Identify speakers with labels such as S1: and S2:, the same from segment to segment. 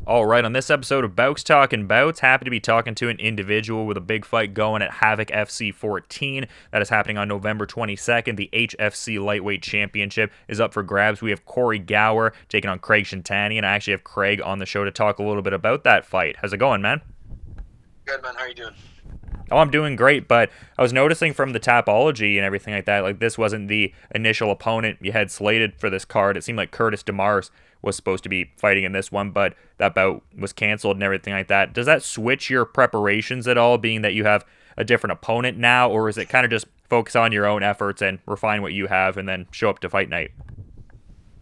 S1: All right, on this episode of Bouts Talking Bouts, happy to be talking to an individual with a big fight going at Havoc FC 14. That is happening on November 22nd. The HFC Lightweight Championship is up for grabs. We have Corey Gower taking on Craig Shintani, and I actually have Craig on the show to talk a little bit about that fight. How's it going, man?
S2: Good, man. How are you doing?
S1: Oh, I'm doing great, but I was noticing from the Tapology and everything like that, like this wasn't the initial opponent you had slated for this card. It seemed like Curtis DeMars was supposed to be fighting in this one, but that bout was canceled and everything like that. Does that switch your preparations at all, being that you have a different opponent now, or is it kind of just focus on your own efforts and refine what you have and then show up to fight night?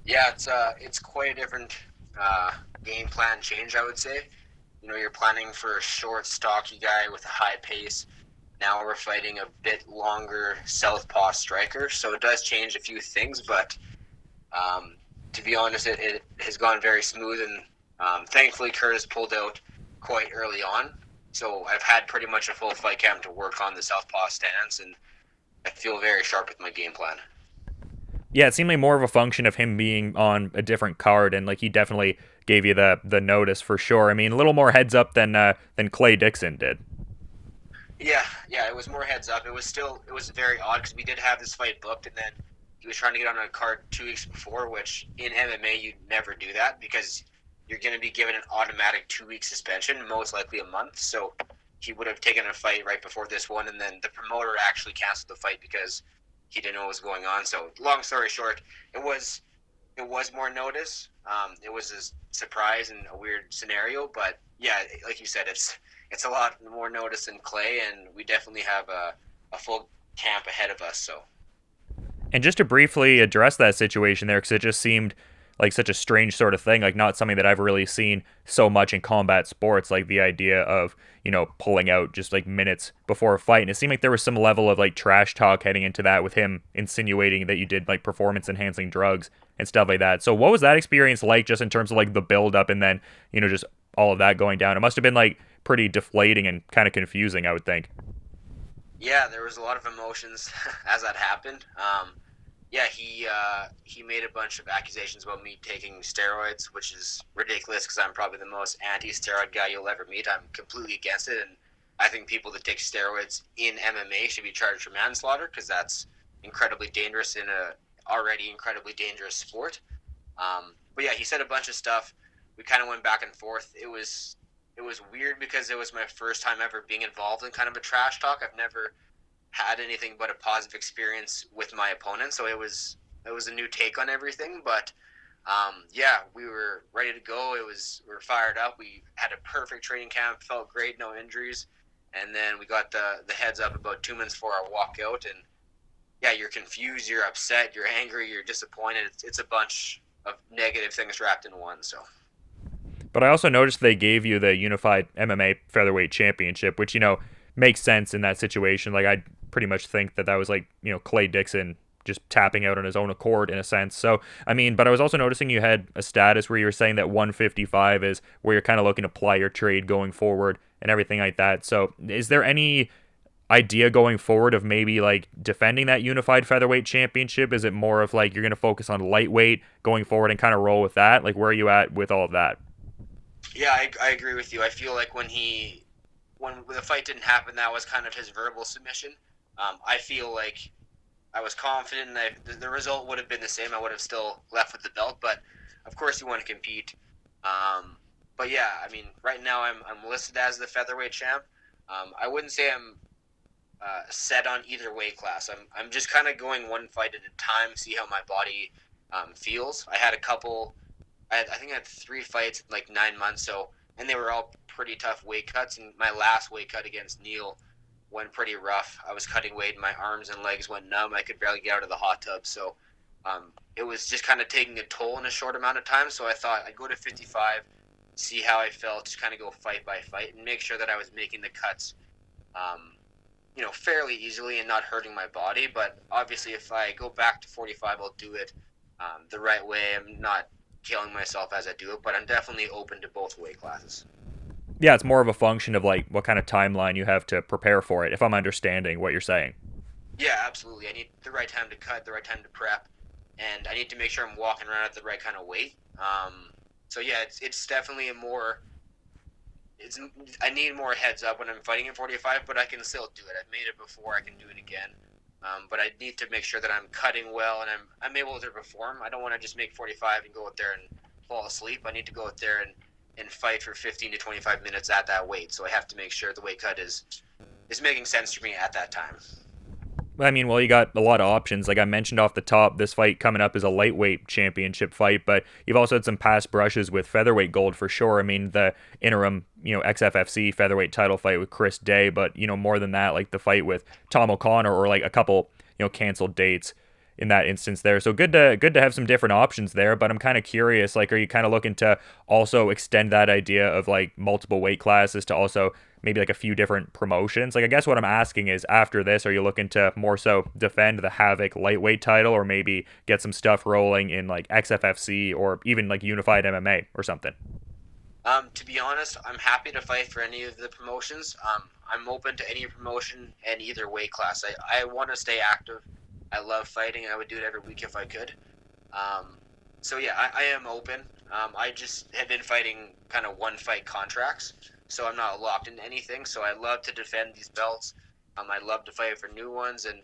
S2: Yeah, it's quite a different game plan change, I would say. You know, you're planning for a short, stocky guy with a high pace. Now we're fighting a bit longer southpaw striker, so it does change a few things. But to be honest, it has gone very smooth, and thankfully Curtis pulled out quite early on. So I've had pretty much a full fight camp to work on the southpaw stance, and I feel very sharp with my game plan.
S1: Yeah, it seemed like more of a function of him being on a different card, and like he definitely gave you the notice for sure. I mean, a little more heads up than Clay Dixon did.
S2: Yeah, it was more heads up. It was very odd because we did have this fight booked, and then he was trying to get on a card 2 weeks before, which in MMA you'd never do that because you're going to be given an automatic 2 week suspension, most likely a month. So he would have taken a fight right before this one, and then the promoter actually canceled the fight because he didn't know what was going on. So long story short, it was more notice. It was a surprise and a weird scenario, but yeah, like you said, it's a lot more notice than Clay, and we definitely have a full camp ahead of us. So.
S1: And just to briefly address that situation there, because it just seemed like such a strange sort of thing, like not something that I've really seen so much in combat sports, like the idea of, pulling out just like minutes before a fight. And it seemed like there was some level of like trash talk heading into that with him insinuating that you did like performance enhancing drugs and stuff like that. So what was that experience like just in terms of like the build up and then, just all of that going down? It must have been like pretty deflating and kind of confusing, I would think.
S2: Yeah, there was a lot of emotions as that happened. Yeah, he made a bunch of accusations about me taking steroids, which is ridiculous because I'm probably the most anti-steroid guy you'll ever meet. I'm completely against it, and I think people that take steroids in MMA should be charged for manslaughter because that's incredibly dangerous in a already incredibly dangerous sport. But yeah, he said a bunch of stuff. We kind of went back and forth. It was weird because it was my first time ever being involved in kind of a trash talk. I've never had anything but a positive experience with my opponent, so it was a new take on everything. But yeah, we were ready to go. We were fired up. We had a perfect training camp, felt great, no injuries, and then we got the heads up about 2 minutes before our walkout. And yeah, you're confused, you're upset, you're angry, you're disappointed. It's a bunch of negative things wrapped in one. So.
S1: But I also noticed they gave you the unified MMA featherweight championship, which, makes sense in that situation. Like, I pretty much think that was like, Clay Dixon just tapping out on his own accord in a sense. So, I mean, but I was also noticing you had a status where you were saying that 155 is where you're kind of looking to ply your trade going forward and everything like that. So, is there any idea going forward of maybe like defending that unified featherweight championship? Is it more of like you're going to focus on lightweight going forward and kind of roll with that? Like, where are you at with all of that?
S2: Yeah, I agree with you. I feel like when the fight didn't happen, that was kind of his verbal submission. I feel like I was confident that the result would have been the same. I would have still left with the belt, but of course you want to compete. But yeah, I mean, right now I'm listed as the featherweight champ. I wouldn't say I'm set on either weight class. I'm just kind of going one fight at a time, see how my body feels. I had a couple. I think I had 3 fights in like 9 months, and they were all pretty tough weight cuts. And my last weight cut against Neil went pretty rough. I was cutting weight, and my arms and legs went numb. I could barely get out of the hot tub. So it was just kind of taking a toll in a short amount of time. So I thought I'd go to 55, see how I felt, just kind of go fight by fight, and make sure that I was making the cuts, fairly easily and not hurting my body. But obviously, if I go back to 45, I'll do it the right way. I'm not killing myself as I do it, but I'm definitely open to both weight classes.
S1: Yeah, it's more of a function of like what kind of timeline you have to prepare for it, if I'm understanding what you're saying.
S2: Yeah, absolutely. I need the right time to cut, the right time to prep, and I need to make sure I'm walking around at the right kind of weight. So yeah, it's definitely a more it's I need more heads up when I'm fighting at 45, but I can still do it. I've made it before. I can do it again. But I need to make sure that I'm cutting well and I'm able to perform. I don't want to just make 45 and go out there and fall asleep. I need to go out there and fight for 15 to 25 minutes at that weight. So I have to make sure the weight cut is making sense for me at that time.
S1: I mean, well, you got a lot of options. Like I mentioned off the top, this fight coming up is a lightweight championship fight, but you've also had some past brushes with featherweight gold for sure. I mean, the interim, XFFC featherweight title fight with Chris Day, but, more than that, like the fight with Tom O'Connor or like a couple, canceled dates in that instance there. So good to have some different options there, but I'm kind of curious, like, are you kind of looking to also extend that idea of like multiple weight classes to also maybe like a few different promotions? Like, I guess what I'm asking is, after this, are you looking to more so defend the Havoc lightweight title, or maybe get some stuff rolling in like XFFC or even like unified MMA or something?
S2: To be honest, I'm happy to fight for any of the promotions. I'm open to any promotion and either weight class. I want to stay active. I love fighting. I would do it every week if I could. So yeah, I am open. I just have been fighting kind of one fight contracts, so I'm not locked into anything. So I love to defend these belts. I love to fight for new ones, and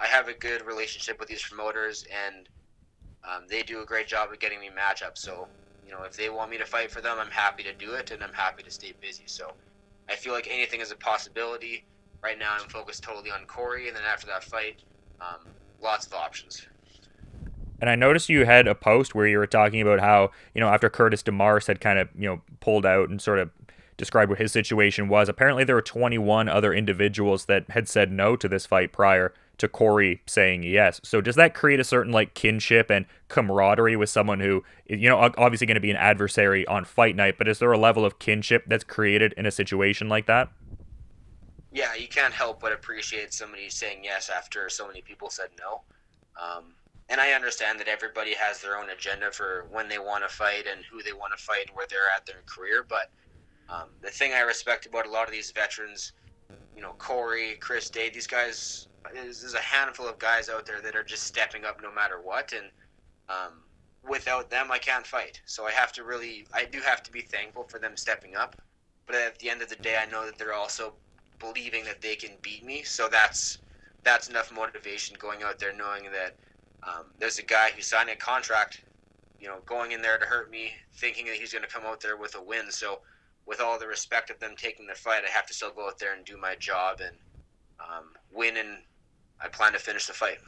S2: I have a good relationship with these promoters, and they do a great job of getting me matchups. So if they want me to fight for them, I'm happy to do it, and I'm happy to stay busy. So I feel like anything is a possibility. Right now, I'm focused totally on Corey, and then after that fight, lots of options.
S1: And I noticed you had a post where you were talking about how, after Curtis DeMars had kind of, pulled out and sort of described what his situation was, apparently there were 21 other individuals that had said no to this fight prior to Corey saying yes. So does that create a certain like kinship and camaraderie with someone who, obviously going to be an adversary on fight night, but is there a level of kinship that's created in a situation like that?
S2: Yeah, you can't help but appreciate somebody saying yes after so many people said no. And I understand that everybody has their own agenda for when they want to fight and who they want to fight and where they're at in their career. But the thing I respect about a lot of these veterans, Corey, Chris Day, these guys, there's a handful of guys out there that are just stepping up no matter what. And without them, I can't fight. So I do have to be thankful for them stepping up. But at the end of the day, I know that they're also believing that they can beat me. So that's enough motivation going out there knowing that there's a guy who signed a contract, going in there to hurt me, thinking that he's going to come out there with a win. So with all the respect of them taking the fight, I have to still go out there and do my job and win, and I plan to finish the fight.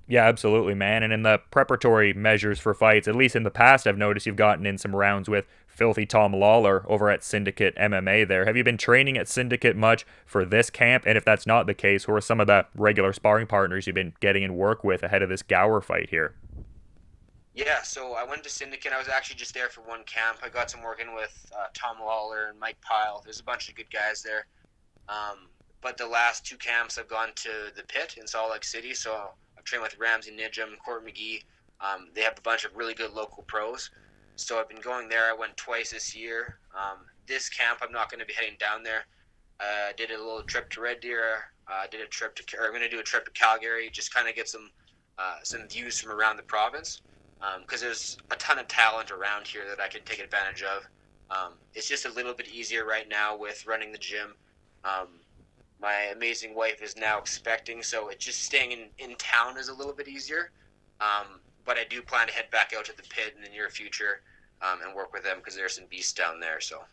S1: Yeah, absolutely, man. And in the preparatory measures for fights, at least in the past, I've noticed you've gotten in some rounds with Filthy Tom Lawler over at Syndicate MMA there. Have you been training at Syndicate much for this camp? And if that's not the case, who are some of the regular sparring partners you've been getting in work with ahead of this Gower fight here?
S2: Yeah, so I went to Syndicate. I was actually just there for one camp. I got some working with Tom Lawler and Mike Pyle. There's a bunch of good guys there. But the last two camps, I've gone to the Pit in Salt Lake City. So I've trained with Ramsey Nijum, Court McGee. They have a bunch of really good local pros. So I've been going there. I went twice this year. This camp, I'm not going to be heading down there. I did a little trip to Red Deer. I'm going to do a trip to Calgary, just kind of get some views from around the province. Because there's a ton of talent around here that I can take advantage of. It's just a little bit easier right now with running the gym. My amazing wife is now expecting, so it's just staying in town is a little bit easier. But I do plan to head back out to the Pit in the near future and work with them because there's some beasts down there. So.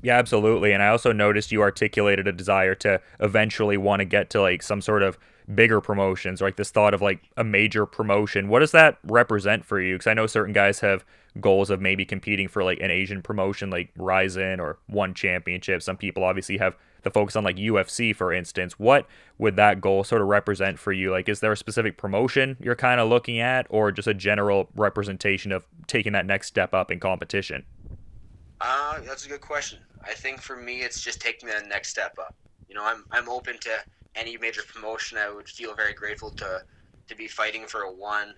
S1: Yeah, absolutely. And I also noticed you articulated a desire to eventually want to get to like some sort of bigger promotions, or like this thought of like a major promotion. What does that represent for you? Because I know certain guys have goals of maybe competing for like an Asian promotion like Ryzen or One Championship. Some people obviously have the focus on like UFC, for instance. What would that goal sort of represent for you? Like, is there a specific promotion you're kind of looking at, or just a general representation of taking that next step up in competition?
S2: That's a good question. I think for me, it's just taking the next step up. I'm open to any major promotion. I would feel very grateful to be fighting for a One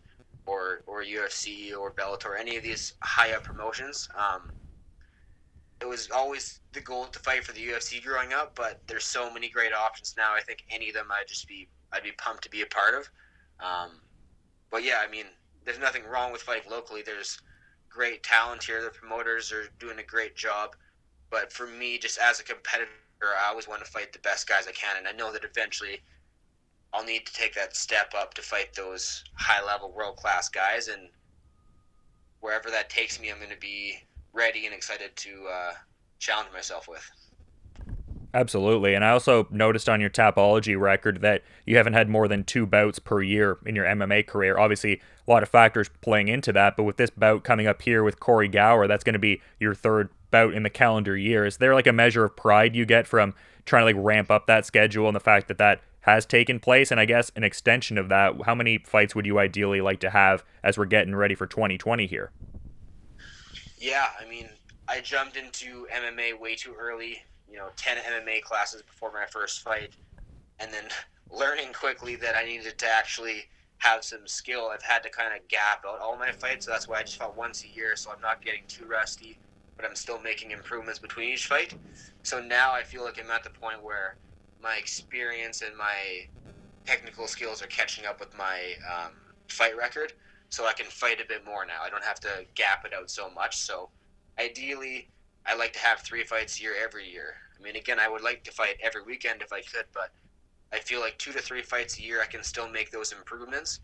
S2: or UFC or Bellator, any of these high up promotions. It was always the goal to fight for the UFC growing up, but there's so many great options now. I think any of them I'd be pumped to be a part of. But yeah, I mean, there's nothing wrong with fighting locally. There's great talent here. The promoters are doing a great job. But for me, just as a competitor, I always want to fight the best guys I can. And I know that eventually I'll need to take that step up to fight those high-level, world-class guys. And wherever that takes me, I'm going to be ready and excited to challenge myself with.
S1: Absolutely. And I also noticed on your Tapology record that you haven't had more than 2 bouts per year in your MMA career. Obviously, a lot of factors playing into that, but with this bout coming up here with Corey Gower, that's going to be your 3rd bout in the calendar year. Is there like a measure of pride you get from trying to like ramp up that schedule and the fact that that has taken place? And I guess an extension of that, how many fights would you ideally like to have as we're getting ready for 2020 here?
S2: Yeah, I mean, I jumped into MMA way too early. 10 MMA classes before my first fight, and then learning quickly that I needed to actually have some skill. I've had to kind of gap out all my fights, so that's why I just fought once a year, so I'm not getting too rusty, but I'm still making improvements between each fight. So now I feel like I'm at the point where my experience and my technical skills are catching up with my fight record, so I can fight a bit more now. I don't have to gap it out so much, so ideally I like to have 3 fights a year every year. I mean, again, I would like to fight every weekend if I could, but I feel like 2 to 3 fights a year, I can still make those improvements.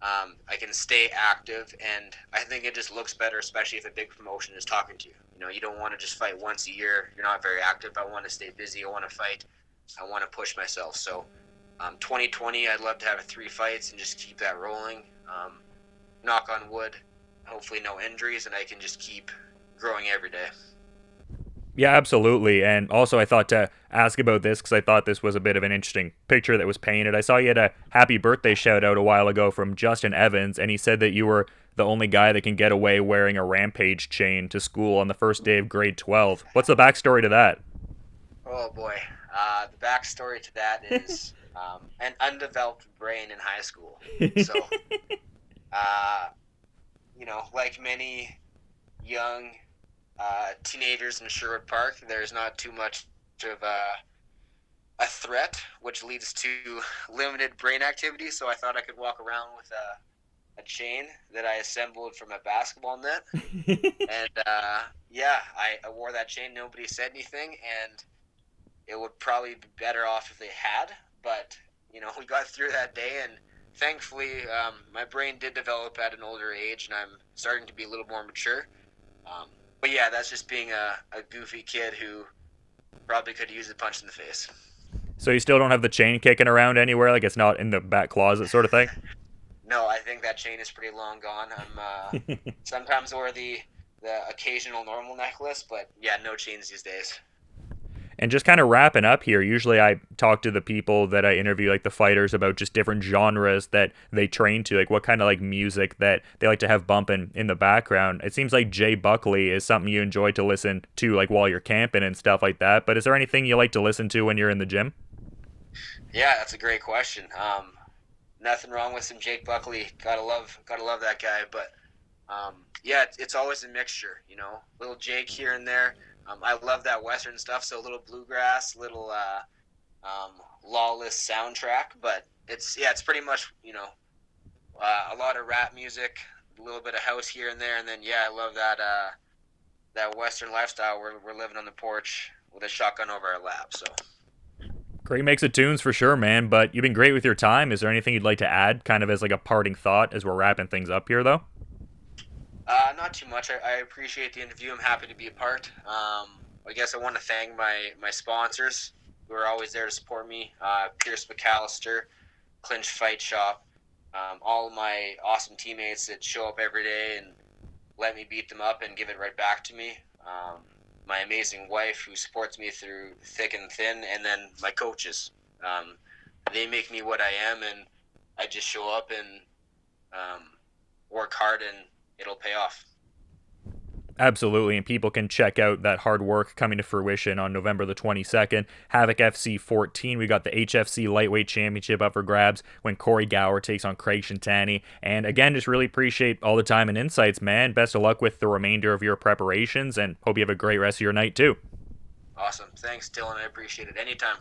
S2: I can stay active, and I think it just looks better, especially if a big promotion is talking to you. You don't want to just fight once a year. You're not very active. I want to stay busy. I want to fight. I want to push myself. So 2020, I'd love to have 3 fights and just keep that rolling. Knock on wood, hopefully no injuries, and I can just keep growing every day.
S1: Yeah, absolutely. And also I thought to ask about this because I thought this was a bit of an interesting picture that was painted. I saw you had a happy birthday shout out a while ago from Justin Evans, and he said that you were the only guy that can get away wearing a Rampage chain to school on the first day of grade 12. What's the backstory to that?
S2: Oh boy. The backstory to that is an undeveloped brain in high school. So, like many young teenagers in Sherwood Park, there's not too much of a threat, which leads to limited brain activity. So I thought I could walk around with a chain that I assembled from a basketball net. And I wore that chain. Nobody said anything, and it would probably be better off if they had. But, we got through that day, and thankfully my brain did develop at an older age, and I'm starting to be a little more mature. But yeah, that's just being a goofy kid who probably could use a punch in the face.
S1: So you still don't have the chain kicking around anywhere? Like it's not in the back closet sort of thing?
S2: No, I think that chain is pretty long gone. I'm sometimes wear the occasional normal necklace, but yeah, no chains these days.
S1: And just kind of wrapping up here, usually I talk to the people that I interview, like the fighters, about just different genres that they train to, like what kind of like music that they like to have bumping in the background. It seems like Jay Buckley is something you enjoy to listen to like while you're camping and stuff like that. But is there anything you like to listen to when you're in the gym?
S2: Yeah, that's a great question. Nothing wrong with some Jake Buckley. Gotta love that guy. But yeah, it's always a mixture, little Jake here and there. I love that Western stuff, so a little bluegrass, little lawless soundtrack, but it's pretty much, a lot of rap music, a little bit of house here and there, and then, yeah, I love that Western lifestyle where we're living on the porch with a shotgun over our lap, so.
S1: Great mix of tunes for sure, man, but you've been great with your time. Is there anything you'd like to add kind of as like a parting thought as we're wrapping things up here, though?
S2: Not too much. I appreciate the interview. I'm happy to be a part. I guess I want to thank my sponsors who are always there to support me. Pierce McAllister, Clinch Fight Shop, all of my awesome teammates that show up every day and let me beat them up and give it right back to me. My amazing wife who supports me through thick and thin, and then my coaches. They make me what I am, and I just show up and work hard, and it'll pay off.
S1: Absolutely, and people can check out that hard work coming to fruition on November the 22nd. Havoc FC 14, we got the HFC Lightweight Championship up for grabs when Corey Gower takes on Craig Shintani. And again, just really appreciate all the time and insights, man. Best of luck with the remainder of your preparations, and hope you have a great rest of your night, too.
S2: Awesome. Thanks, Dylan. I appreciate it. Anytime.